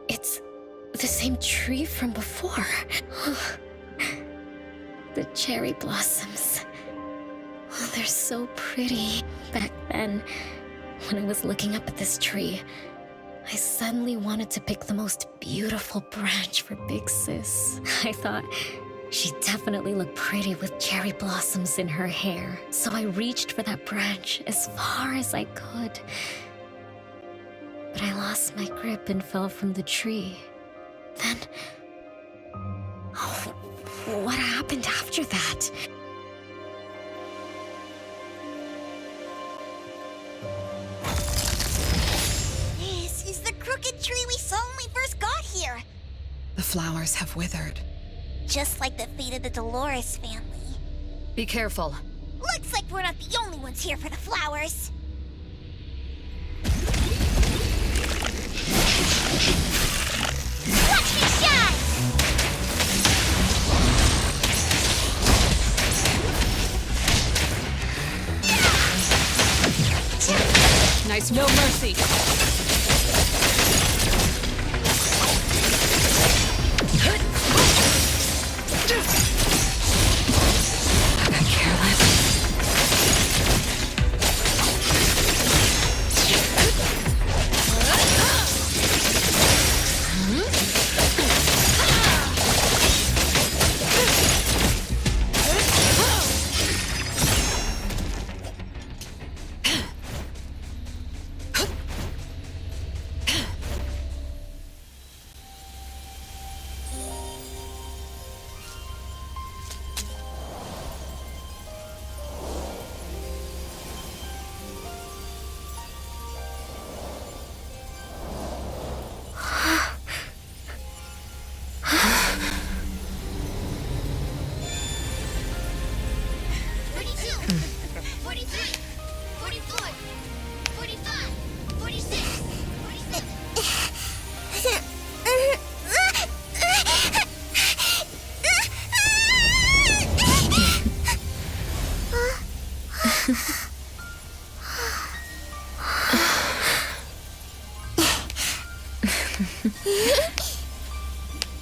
It's the same tree from before. The cherry blossoms. Oh, they're so pretty. Back then, when I was looking up at this tree, I suddenly wanted to pick the most beautiful branch for Big Sis. I thought she'd definitely look pretty with cherry blossoms in her hair. So I reached for that branch as far as I could. But I lost my grip and fell from the tree. Then... oh, what happened after that? This is the crooked tree we saw when we first got here. The flowers have withered. Just like the fate of the Dolores family. Be careful. Looks like we're not the only ones here for the flowers. Watch me shine! Nice, no mercy. I got careless.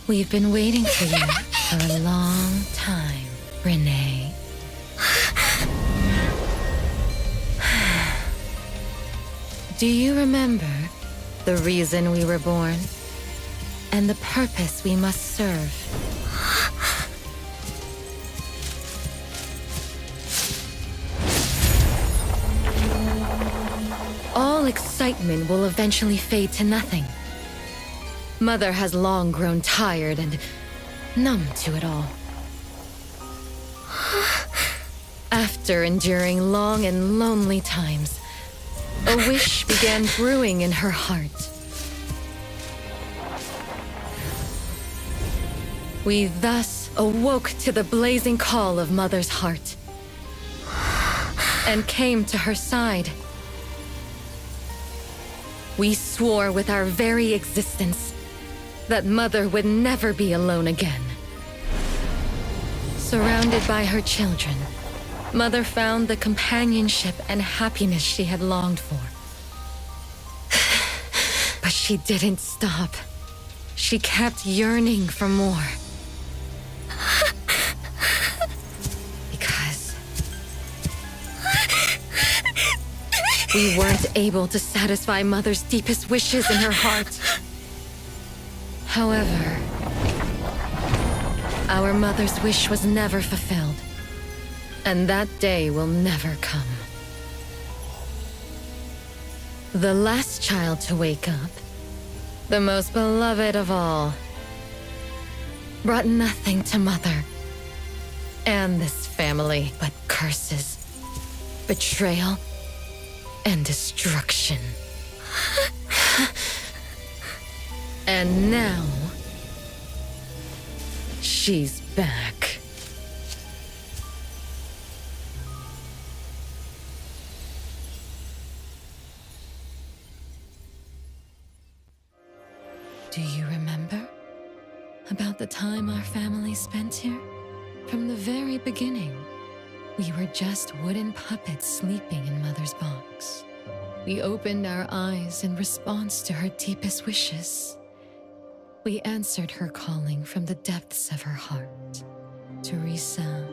We've been waiting for you for a long time, Renee. Do you remember the reason we were born? And the purpose we must serve? All excitement will eventually fade to nothing. Mother has long grown tired and numb to it all. After enduring long and lonely times, a wish began brewing in her heart. We thus awoke to the blazing call of Mother's heart and came to her side. We swore with our very existence that Mother would never be alone again. Surrounded by her children, Mother found the companionship and happiness she had longed for. But she didn't stop. She kept yearning for more. Because we weren't able to satisfy Mother's deepest wishes in her heart. However, our Mother's wish was never fulfilled, and that day will never come. The last child to wake up, the most beloved of all, brought nothing to Mother and this family but curses, betrayal, and destruction. And now, she's back. Do you remember about the time our family spent here? From the very beginning, we were just wooden puppets sleeping in Mother's box. We opened our eyes in response to her deepest wishes. We answered her calling from the depths of her heart. Teresa,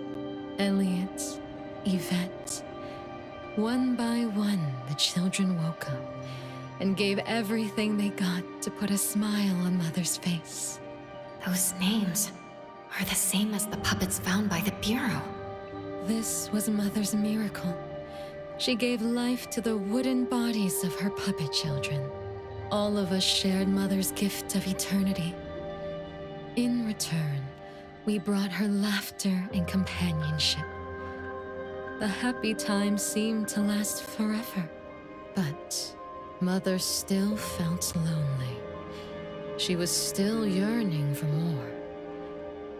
Elliot, Yvette. One by one, the children woke up and gave everything they got to put a smile on Mother's face. Those names are the same as the puppets found by the Bureau. This was Mother's miracle. She gave life to the wooden bodies of her puppet children. All of us shared Mother's gift of eternity. In return, we brought her laughter and companionship. The happy times seemed to last forever, but Mother still felt lonely. She was still yearning for more.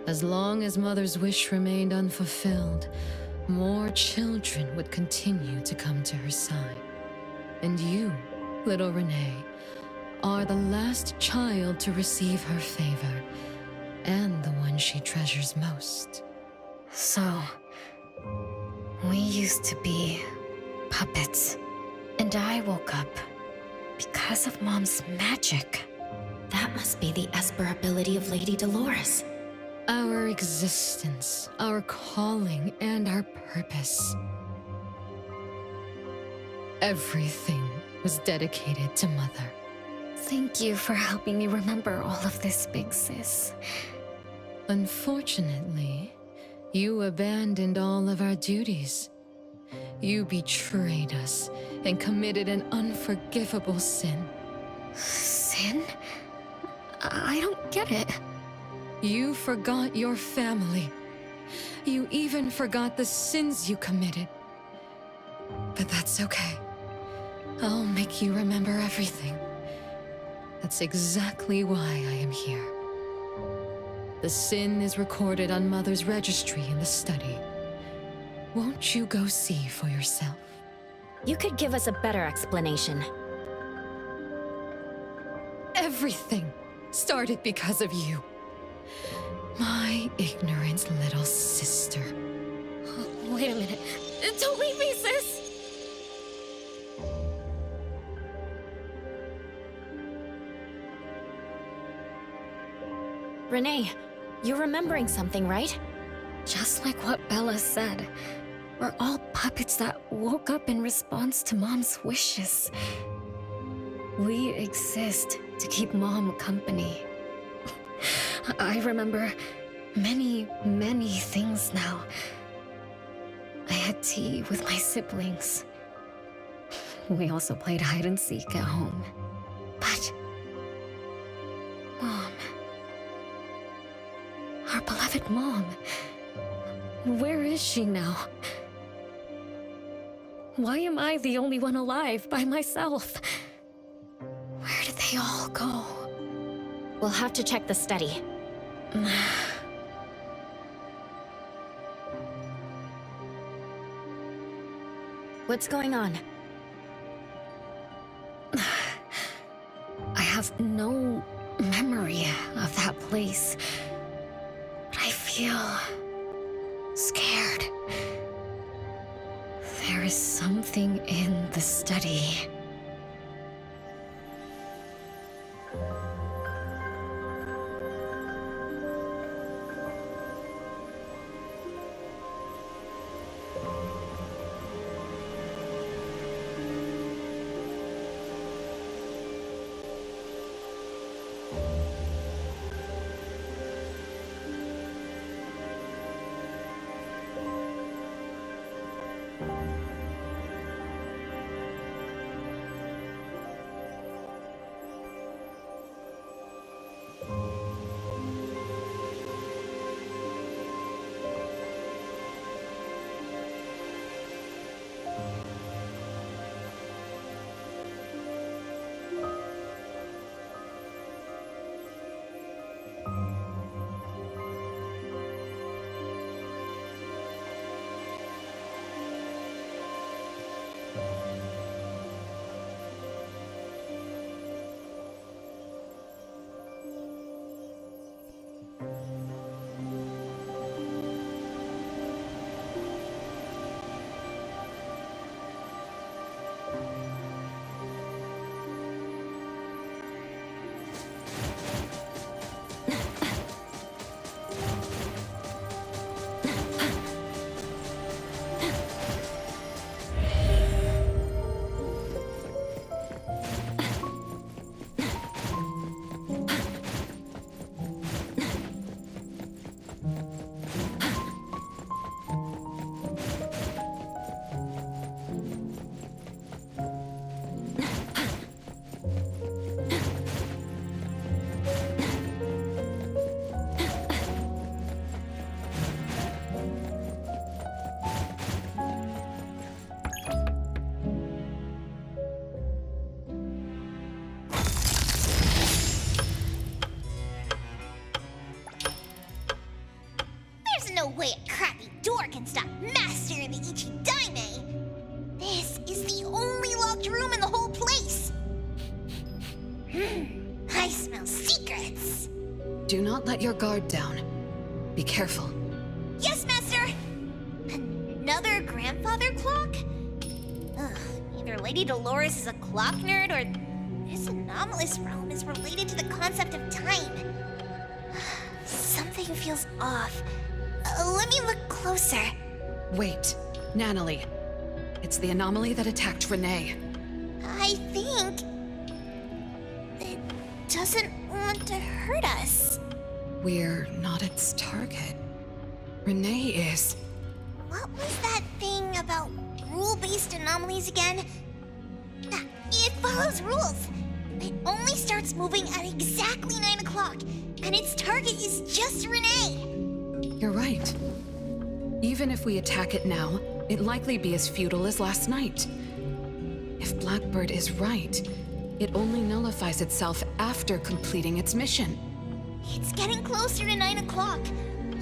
As long as Mother's wish remained unfulfilled, more children would continue to come to her side. And you, little Renee, are the last child to receive her favor, and the one she treasures most. So, we used to be puppets, and I woke up because of Mom's magic. That must be the Esper ability of Lady Dolores. Our existence, our calling, and our purpose. Everything was dedicated to Mother. Thank you for helping me remember all of this, Big Sis. Unfortunately, you abandoned all of our duties. You betrayed us and committed an unforgivable sin. Sin? I don't get it. You forgot your family. You even forgot the sins you committed. But that's okay. I'll make you remember everything. That's exactly why I am here. The sin is recorded on Mother's registry in the study. Won't you go see for yourself? You could give us a better explanation. Everything started because of you. My ignorant little sister. Wait a minute. Don't leave me, sis! Renee, you're remembering something, right? Just like what Bella said, we're all puppets that woke up in response to Mom's wishes. We exist to keep Mom company. I remember many, many things now. I had tea with my siblings. We also played hide and seek at home. But Mom, our beloved Mom, where is she now? Why am I the only one alive by myself? Where did they all go? We'll have to check the study. What's going on? I have no memory of that place, but I feel scared. There is something in the study. no way a crappy door can stop Master the Ichidaime. This is the only locked room in the whole place. I smell secrets. Do not let your guard down. Be careful. Yes, Master! Another grandfather clock? Ugh, either Lady Dolores is a clock nerd or this anomalous realm is related to the concept of time. Something feels off. Let me look closer. Wait, Nanalie. It's the anomaly that attacked Renee. I think it doesn't want to hurt us. We're not its target. Renee is. What was that thing about rule-based anomalies again? It follows rules. It only starts moving at exactly 9 o'clock, and its target is just Renee. You're right. Even if we attack it now, it'd likely be as futile as last night. If Blackbird is right, it only nullifies itself after completing its mission. It's getting closer to 9 o'clock.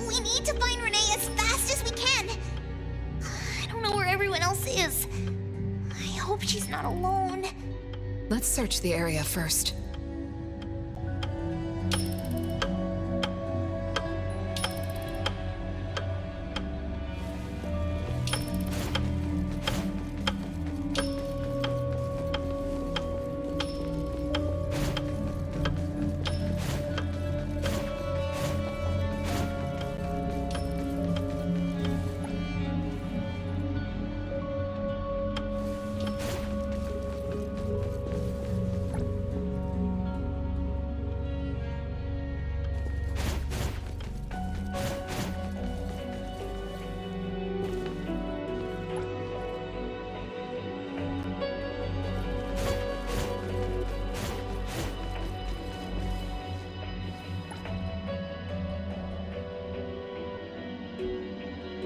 We need to find Renee as fast as we can. I don't know where everyone else is. I hope she's not alone. Let's search the area first.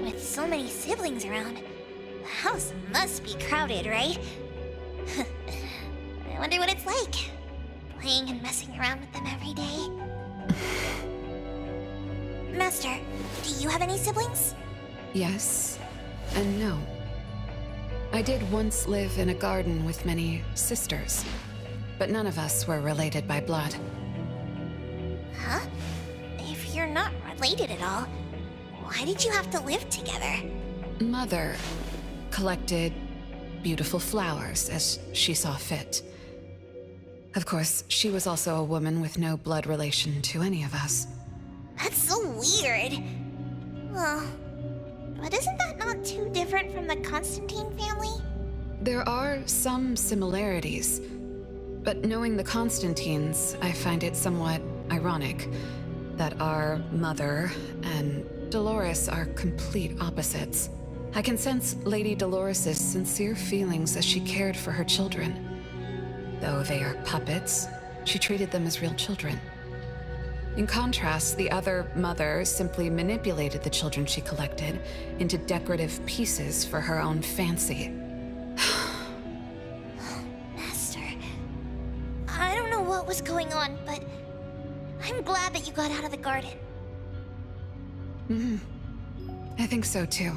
With so many siblings around, the house must be crowded, right? I wonder what it's like, playing and messing around with them every day. Master, do you have any siblings? Yes and no. I did once live in a garden with many sisters, but none of us were related by blood. Huh? If you're not related at all, why did you have to live together? Mother collected beautiful flowers as she saw fit. Of course, she was also a woman with no blood relation to any of us. That's so weird. Well, but isn't that not too different from the Constantine family? There are some similarities, but knowing the Constantines, I find it somewhat ironic that our mother and Dolores are complete opposites. I can sense Lady Dolores' sincere feelings as she cared for her children. Though they are puppets, she treated them as real children. In contrast, the other mother simply manipulated the children she collected into decorative pieces for her own fancy. Master, I don't know what was going on, but I'm glad that you got out of the garden. I think so too.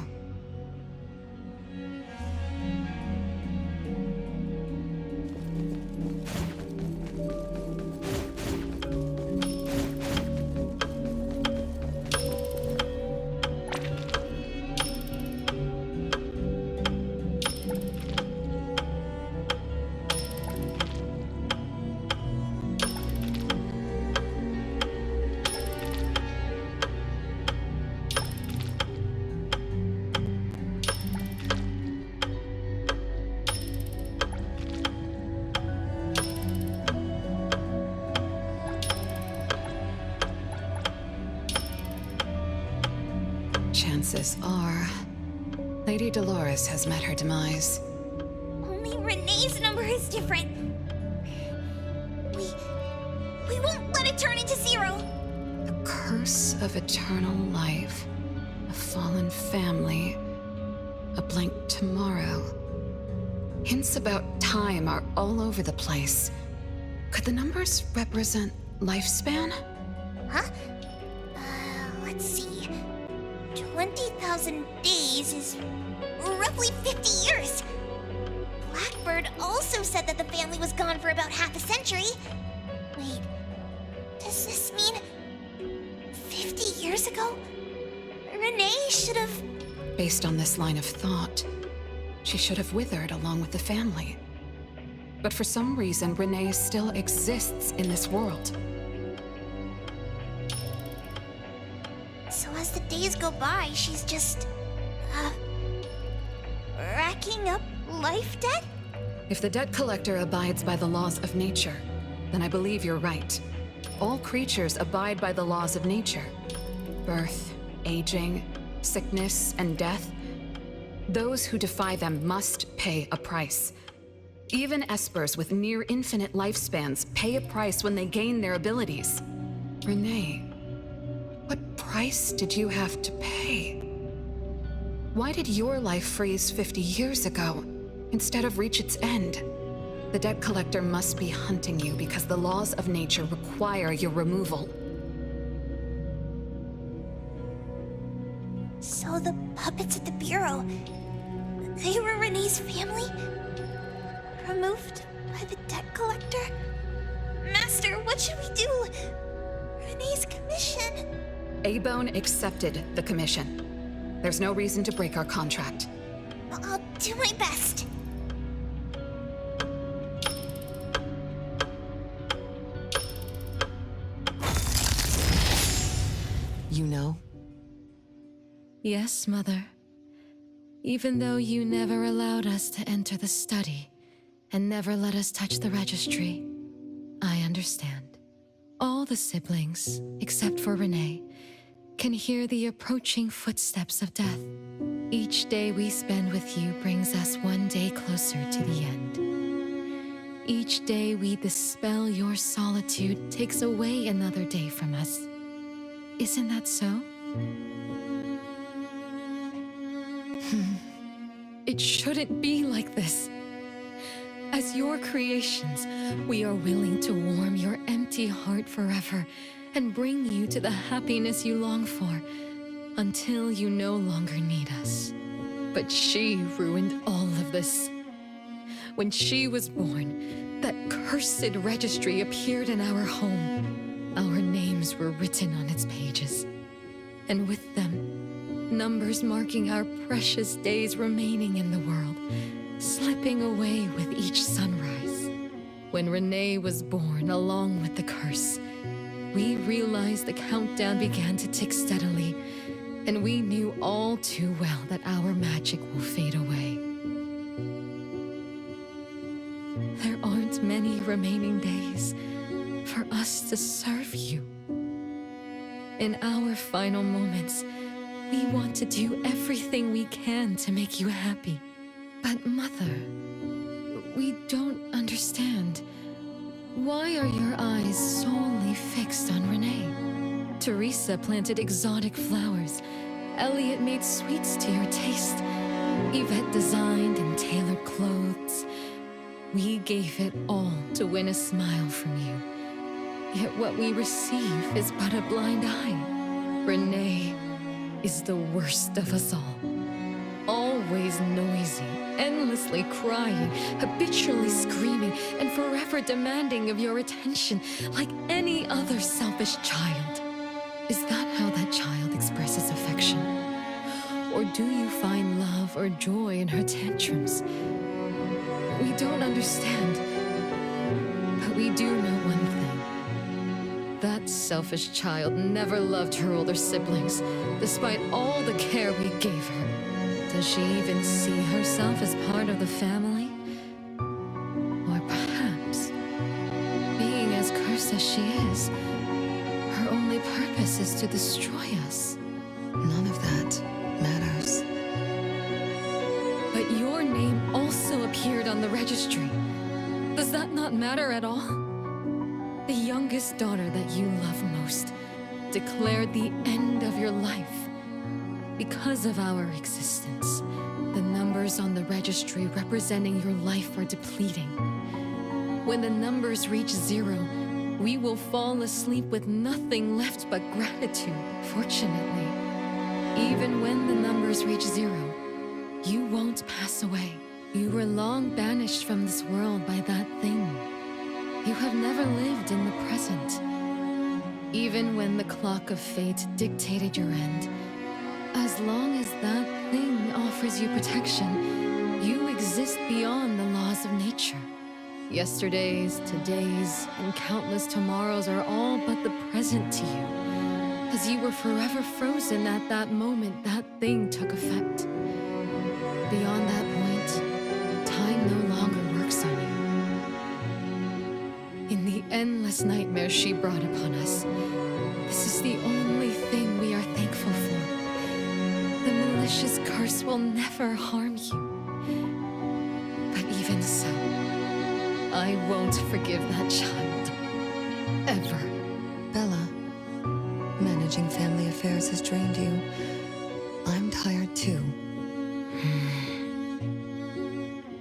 Chances are, Lady Dolores has met her demise. Only Renee's number is different. We won't let it turn into 0. The curse of eternal life, a fallen family, a blank tomorrow. Hints about time are all over the place. Could the numbers represent lifespan? Huh? Let's see. 20,000 days is roughly 50 years. Blackbird also said that the family was gone for about half a century. Wait, does this mean 50 years ago, Renee should have... Based on this line of thought, she should have withered along with the family. But for some reason, Renee still exists in this world. So as the days go by, she's just... racking up life debt? If the debt collector abides by the laws of nature, then I believe you're right. All creatures abide by the laws of nature. Birth, aging, sickness, and death. Those who defy them must pay a price. Even espers with near-infinite lifespans pay a price when they gain their abilities. Renee, what price did you have to pay? Why did your life freeze 50 years ago, instead of reach its end? The debt collector must be hunting you because the laws of nature require your removal. So the puppets at the Bureau, they were Renee's family? Removed by the debt collector? Master, what should we do? Renee's commission. A-Bone accepted the commission. There's no reason to break our contract. I'll do my best. You know? Yes, Mother. Even though you never allowed us to enter the study and never let us touch the registry, I understand. All the siblings, except for Renee, can hear the approaching footsteps of death. Each day we spend with you brings us one day closer to the end. Each day we dispel your solitude takes away another day from us. Isn't that so? It shouldn't be like this. As your creations, we are willing to warm your empty heart forever and bring you to the happiness you long for until you no longer need us. But she ruined all of this. When she was born, that cursed registry appeared in our home. Our names were written on its pages, and with them, numbers marking our precious days remaining in the world, slipping away with each sunrise. When Renee was born along with the curse, we realized the countdown began to tick steadily, and we knew all too well that our magic will fade away. There aren't many remaining days for us to serve you. In our final moments, we want to do everything we can to make you happy. But Mother, we don't understand. Why are your eyes solely fixed on Renee? Teresa planted exotic flowers. Elliot made sweets to your taste. Yvette designed and tailored clothes. We gave it all to win a smile from you. Yet what we receive is but a blind eye. Renee is the worst of us all. Always noisy, endlessly crying, habitually screaming, and forever demanding of your attention like any other selfish child. Is that how that child expresses affection? Or do you find love or joy in her tantrums? We don't understand, but we do know one thing. That selfish child never loved her older siblings, despite all the care we gave her. Does she even see herself as part of the family? Or perhaps, being as cursed as she is, her only purpose is to destroy us. None of that matters. But your name also appeared on the registry. Does that not matter at all? The youngest daughter that you love most declared the end of your life. Because of our existence, the numbers on the registry representing your life are depleting. When the numbers reach 0, we will fall asleep with nothing left but gratitude. Fortunately, Even when the numbers reach 0, you won't pass away. You were long banished from this world by that thing. You have never lived in the present. Even when the clock of fate dictated your end, as long as that thing offers you protection, you exist beyond the laws of nature. Yesterdays, todays, and countless tomorrows are all but the present to you, as you were forever frozen at that moment that thing took effect. Beyond that point, time no longer works on you. In the endless nightmares she brought upon us, this is the only thing we are thankful for. The malicious curse will never harm you. But even so, I won't forgive that child. Ever. Bella, managing family affairs has drained you. I'm tired too.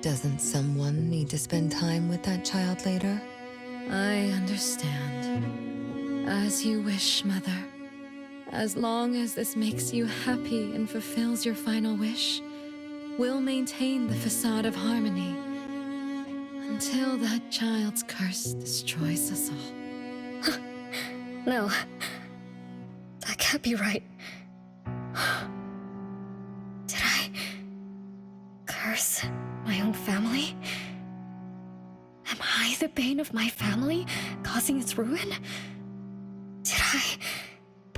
Doesn't someone need to spend time with that child later? I understand. As you wish, Mother. As long as this makes you happy and fulfills your final wish, we'll maintain the facade of harmony until that child's curse destroys us all. No. That can't be right. Did I curse my own family? Am I the bane of my family, causing its ruin? Did I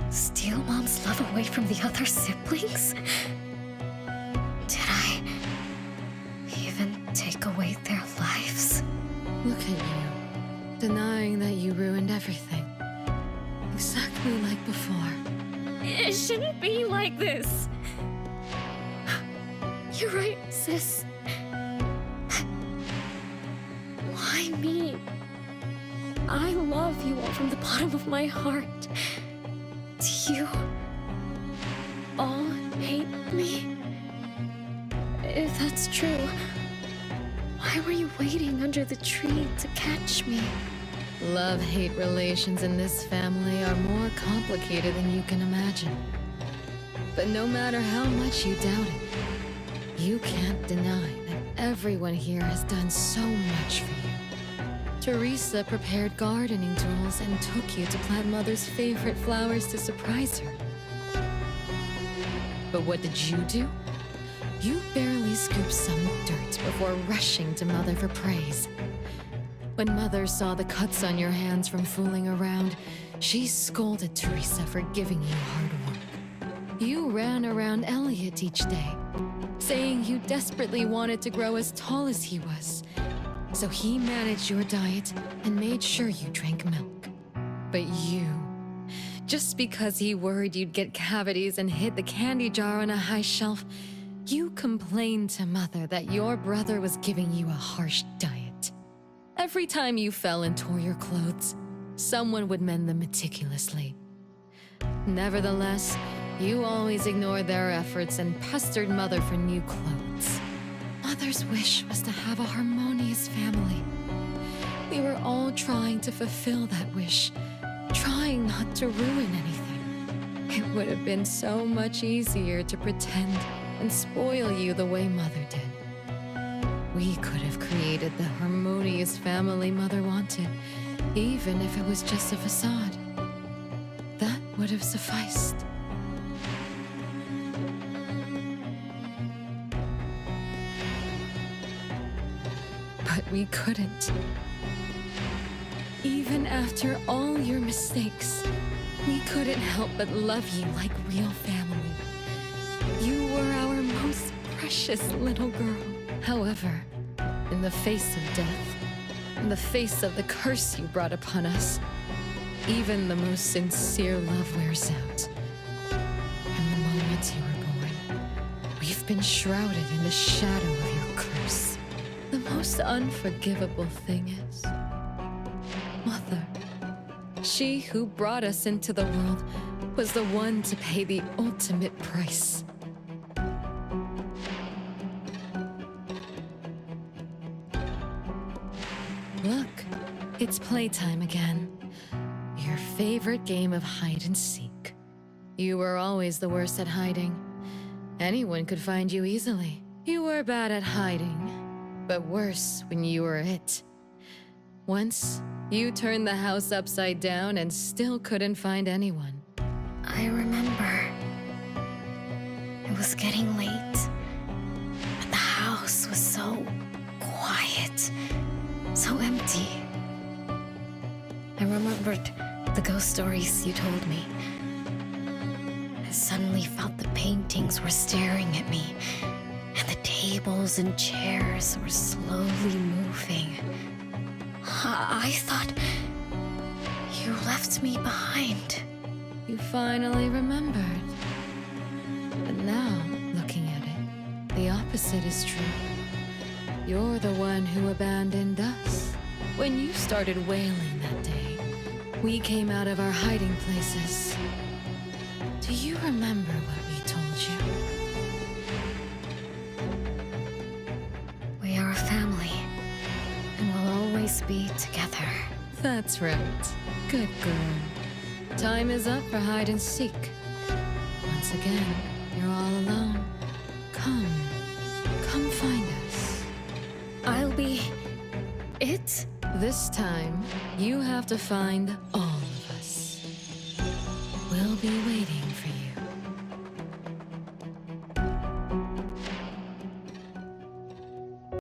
steal Mom's love away from the other siblings? Did I even take away their lives? Look at you, denying that you ruined everything. Exactly like before. It shouldn't be like this. You're right, sis. Why me? I love you all from the bottom of my heart. Do you all hate me? If that's true, why were you waiting under the tree to catch me? Love-hate relations in this family are more complicated than you can imagine. But no matter how much you doubt it, you can't deny that everyone here has done so much for you. Teresa prepared gardening tools and took you to plant Mother's favorite flowers to surprise her. But what did you do? You barely scooped some dirt before rushing to Mother for praise. When Mother saw the cuts on your hands from fooling around, she scolded Teresa for giving you hard work. You ran around Elliot each day, saying you desperately wanted to grow as tall as he was. So he managed your diet and made sure you drank milk. But you, just because he worried you'd get cavities and hid the candy jar on a high shelf, you complained to Mother that your brother was giving you a harsh diet. Every time you fell and tore your clothes, someone would mend them meticulously. Nevertheless, you always ignored their efforts and pestered Mother for new clothes. Mother's wish was to have a harmonious family. We were all trying to fulfill that wish, trying not to ruin anything. It would have been so much easier to pretend and spoil you the way Mother did. We could have created the harmonious family Mother wanted, even if it was just a facade. That would have sufficed. But we couldn't. Even after all your mistakes, we couldn't help but love you like real family. You were our most precious little girl. However, in the face of death, in the face of the curse you brought upon us, even the most sincere love wears out. From the moment you were born, we've been shrouded in the shadow of your curse. The most unforgivable thing is, Mother, she who brought us into the world, was the one to pay the ultimate price. Look, it's playtime again. Your favorite game of hide and seek. You were always the worst at hiding. Anyone could find you easily. You were bad at hiding, but worse when you were it. Once, you turned the house upside down and still couldn't find anyone. I remember. It was getting late, but the house was so quiet, so empty. I remembered the ghost stories you told me. I suddenly felt the paintings were staring at me, and the tables and chairs were slowly moving. I thought you left me behind. You finally remembered. But now, looking at it, the opposite is true. You're the one who abandoned us. When you started wailing that day, we came out of our hiding places. Do you remember what we told you? We are a family, and we'll always be together. That's right. Good girl. Time is up for hide and seek. Once again, you're all alone. Come find us. I'll be it? This time, you have to find all of us. We'll be waiting for you.